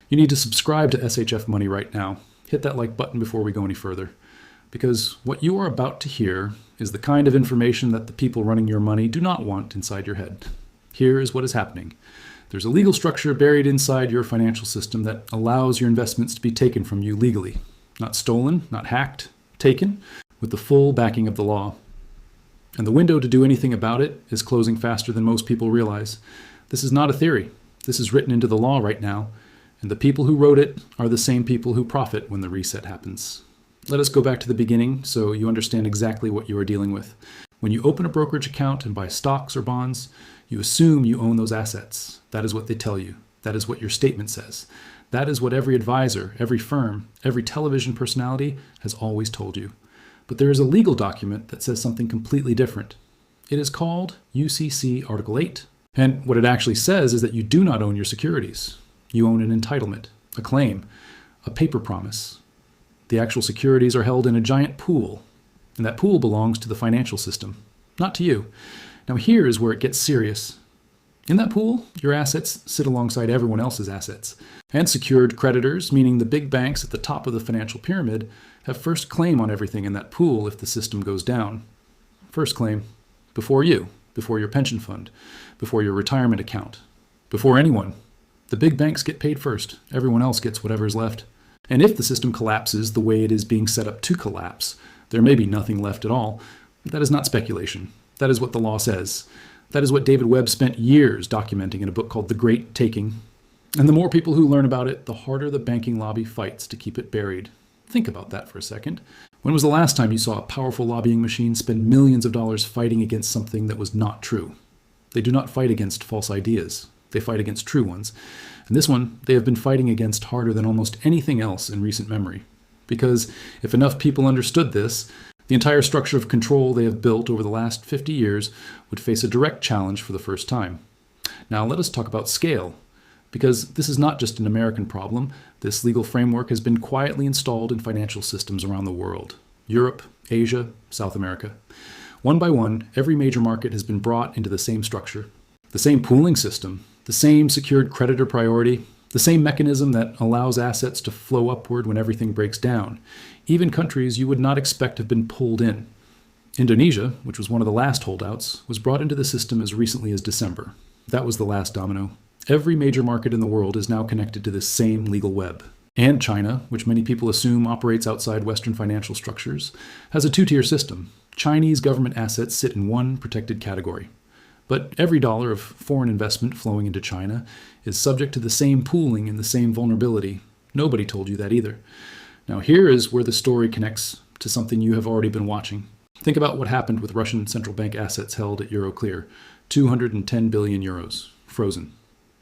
You need to subscribe to SHF Money right now. Hit that like button before we go any further. Because what you are about to hear is the kind of information that the people running your money do not want inside your head. Here is what is happening. There's a legal structure buried inside your financial system that allows your investments to be taken from you legally. Not stolen, not hacked, taken with the full backing of the law. And the window to do anything about it is closing faster than most people realize. This is not a theory. This is written into the law right now. And the people who wrote it are the same people who profit when the reset happens. Let us go back to the beginning so you understand exactly what you are dealing with. When you open a brokerage account and buy stocks or bonds, you assume you own those assets. That is what they tell you. That is what your statement says. That is what every advisor, every firm, every television personality has always told you. But there is a legal document that says something completely different. It is called UCC Article 8. And what it actually says is that you do not own your securities. You own an entitlement, a claim, a paper promise. The actual securities are held in a giant pool, and that pool belongs to the financial system, not to you. Now here is where it gets serious. In that pool, your assets sit alongside everyone else's assets. And secured creditors, meaning the big banks at the top of the financial pyramid, have first claim on everything in that pool if the system goes down. First claim, before you, before your pension fund, before your retirement account, before anyone. The big banks get paid first. Everyone else gets whatever's left. And if the system collapses the way it is being set up to collapse, there may be nothing left at all. That is not speculation. That is what the law says. That is what David Webb spent years documenting in a book called The Great Taking. And the more people who learn about it, the harder the banking lobby fights to keep it buried. Think about that for a second. When was the last time you saw a powerful lobbying machine spend millions of dollars fighting against something that was not true? They do not fight against false ideas. They fight against true ones. And this one, they have been fighting against harder than almost anything else in recent memory. Because if enough people understood this, the entire structure of control they have built over the last 50 years would face a direct challenge for the first time. Now let us talk about scale. Because this is not just an American problem. This legal framework has been quietly installed in financial systems around the world. Europe, Asia, South America. One by one, every major market has been brought into the same structure. The same pooling system, the same secured creditor priority, the same mechanism that allows assets to flow upward when everything breaks down. Even countries you would not expect have been pulled in. Indonesia, which was one of the last holdouts, was brought into the system as recently as December. That was the last domino. Every major market in the world is now connected to this same legal web. And China, which many people assume operates outside Western financial structures, has a two-tier system. Chinese government assets sit in one protected category. But every dollar of foreign investment flowing into China is subject to the same pooling and the same vulnerability. Nobody told you that either. Now here is where the story connects to something you have already been watching. Think about what happened with Russian central bank assets held at Euroclear. 210 billion euros, frozen.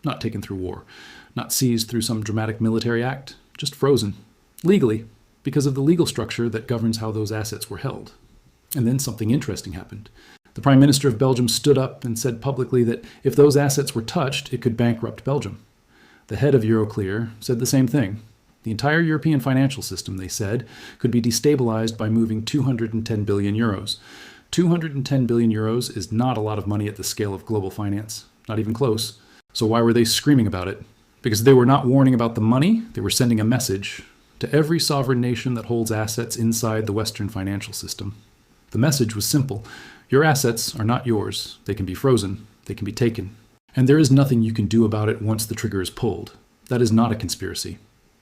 Not taken through war. Not seized through some dramatic military act. Just frozen. Legally, because of the legal structure that governs how those assets were held. And then something interesting happened. The Prime Minister of Belgium stood up and said publicly that if those assets were touched, it could bankrupt Belgium. The head of Euroclear said the same thing. The entire European financial system, they said, could be destabilized by moving 210 billion euros. 210 billion euros is not a lot of money at the scale of global finance. Not even close. So why were they screaming about it? Because they were not warning about the money, they were sending a message to every sovereign nation that holds assets inside the Western financial system. The message was simple. Your assets are not yours. They can be frozen. They can be taken. And there is nothing you can do about it once the trigger is pulled. That is not a conspiracy.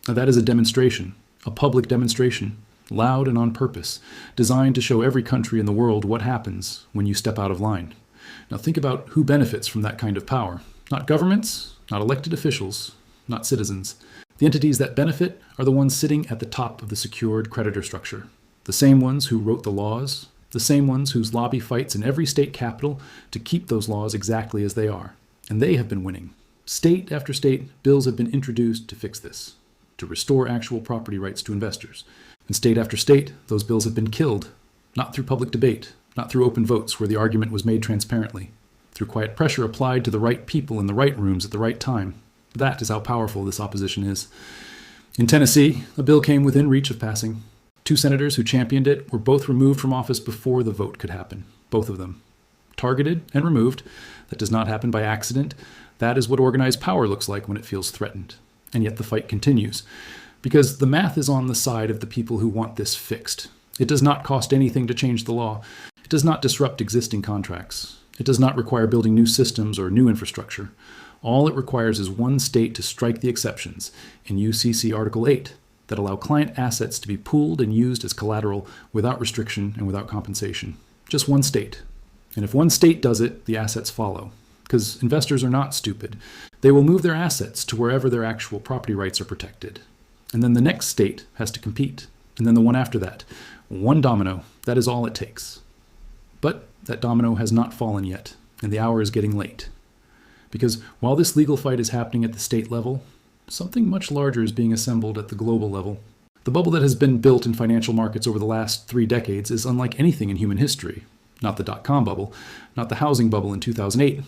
Now, that is a demonstration, a public demonstration, loud and on purpose, designed to show every country in the world what happens when you step out of line. Now think about who benefits from that kind of power. Not governments, not elected officials, not citizens. The entities that benefit are the ones sitting at the top of the secured creditor structure. The same ones who wrote the laws, the same ones whose lobby fights in every state capital to keep those laws exactly as they are. And they have been winning. State after state, bills have been introduced to fix this, to restore actual property rights to investors. And state after state, those bills have been killed, not through public debate, not through open votes where the argument was made transparently, through quiet pressure applied to the right people in the right rooms at the right time. That is how powerful this opposition is. In Tennessee, a bill came within reach of passing. 2 senators who championed it were both removed from office before the vote could happen. Both of them. Targeted and removed. That does not happen by accident. That is what organized power looks like when it feels threatened. And yet the fight continues, because the math is on the side of the people who want this fixed. It does not cost anything to change the law. It does not disrupt existing contracts. It does not require building new systems or new infrastructure. All it requires is one state to strike the exceptions in UCC Article 8 that allow client assets to be pooled and used as collateral without restriction and without compensation. Just one state. And if one state does it, the assets follow. Because investors are not stupid. They will move their assets to wherever their actual property rights are protected. And then the next state has to compete. And then the one after that. One domino. That is all it takes. But that domino has not fallen yet, and the hour is getting late. Because while this legal fight is happening at the state level, something much larger is being assembled at the global level. The bubble that has been built in financial markets over the last 3 decades is unlike anything in human history. Not the dot-com bubble, not the housing bubble in 2008.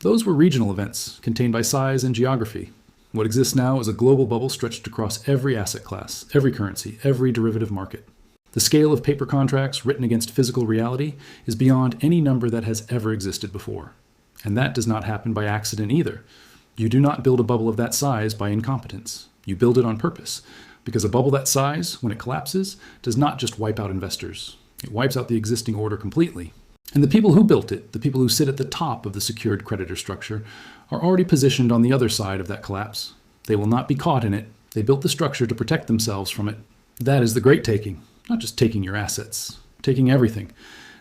Those were regional events, contained by size and geography. What exists now is a global bubble stretched across every asset class, every currency, every derivative market. The scale of paper contracts written against physical reality is beyond any number that has ever existed before. And that does not happen by accident either. You do not build a bubble of that size by incompetence. You build it on purpose, because a bubble that size, when it collapses, does not just wipe out investors. It wipes out the existing order completely. And the people who built it, the people who sit at the top of the secured creditor structure, are already positioned on the other side of that collapse. They will not be caught in it. They built the structure to protect themselves from it. That is the great taking. Not just taking your assets, taking everything,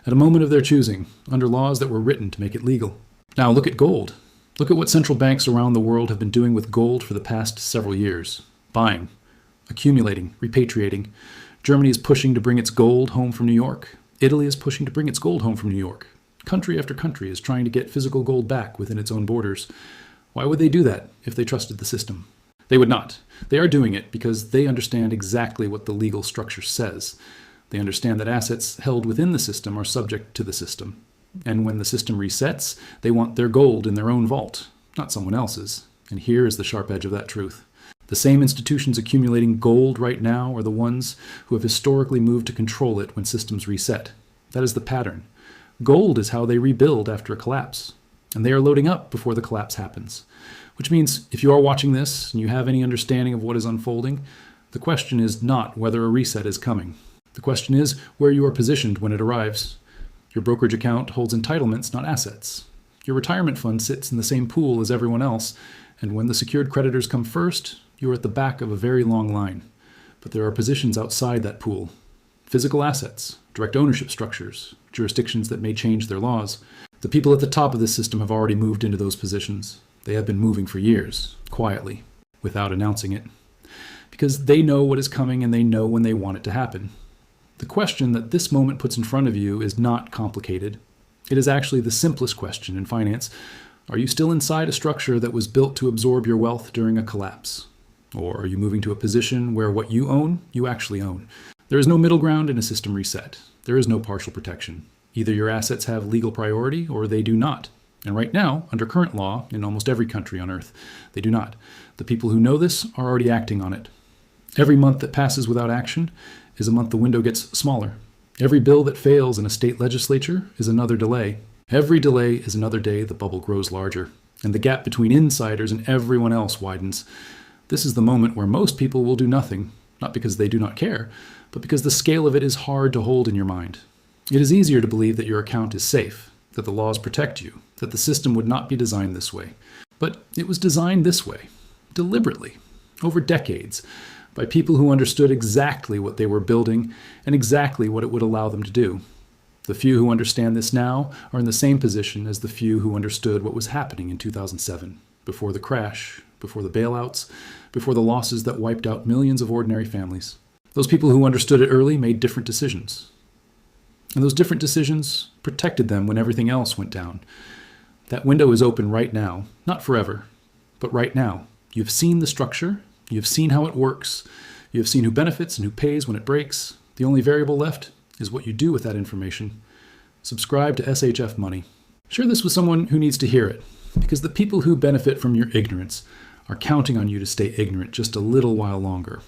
at a moment of their choosing, under laws that were written to make it legal. Now look at gold. Look at what central banks around the world have been doing with gold for the past several years. Buying, accumulating, repatriating. Germany is pushing to bring its gold home from New York. Italy is pushing to bring its gold home from New York. Country after country is trying to get physical gold back within its own borders. Why would they do that if they trusted the system? They would not. They are doing it because they understand exactly what the legal structure says. They understand that assets held within the system are subject to the system. And when the system resets, they want their gold in their own vault, not someone else's. And here is the sharp edge of that truth. The same institutions accumulating gold right now are the ones who have historically moved to control it when systems reset. That is the pattern. Gold is how they rebuild after a collapse. And they are loading up before the collapse happens. Which means, if you are watching this and you have any understanding of what is unfolding, the question is not whether a reset is coming. The question is where you are positioned when it arrives. Your brokerage account holds entitlements, not assets. Your retirement fund sits in the same pool as everyone else, and when the secured creditors come first, you are at the back of a very long line. But there are positions outside that pool. Physical assets, direct ownership structures, jurisdictions that may change their laws. The people at the top of this system have already moved into those positions. They have been moving for years, quietly, without announcing it. Because they know what is coming and they know when they want it to happen. The question that this moment puts in front of you is not complicated. It is actually the simplest question in finance. Are you still inside a structure that was built to absorb your wealth during a collapse? Or are you moving to a position where what you own, you actually own? There is no middle ground in a system reset. There is no partial protection. Either your assets have legal priority or they do not. And right now, under current law, in almost every country on earth, they do not. The people who know this are already acting on it. Every month that passes without action is a month the window gets smaller. Every bill that fails in a state legislature is another delay. Every delay is another day the bubble grows larger. And the gap between insiders and everyone else widens. This is the moment where most people will do nothing, not because they do not care, but because the scale of it is hard to hold in your mind. It is easier to believe that your account is safe, that the laws protect you, that the system would not be designed this way. But it was designed this way, deliberately, over decades, by people who understood exactly what they were building and exactly what it would allow them to do. The few who understand this now are in the same position as the few who understood what was happening in 2007, before the crash, before the bailouts, before the losses that wiped out millions of ordinary families. Those people who understood it early made different decisions. And those different decisions protected them when everything else went down. That window is open right now, not forever, but right now. You've seen the structure, you've seen how it works, you have seen who benefits and who pays when it breaks. The only variable left is what you do with that information. Subscribe to SHF Money. Share this with someone who needs to hear it, because the people who benefit from your ignorance are counting on you to stay ignorant just a little while longer.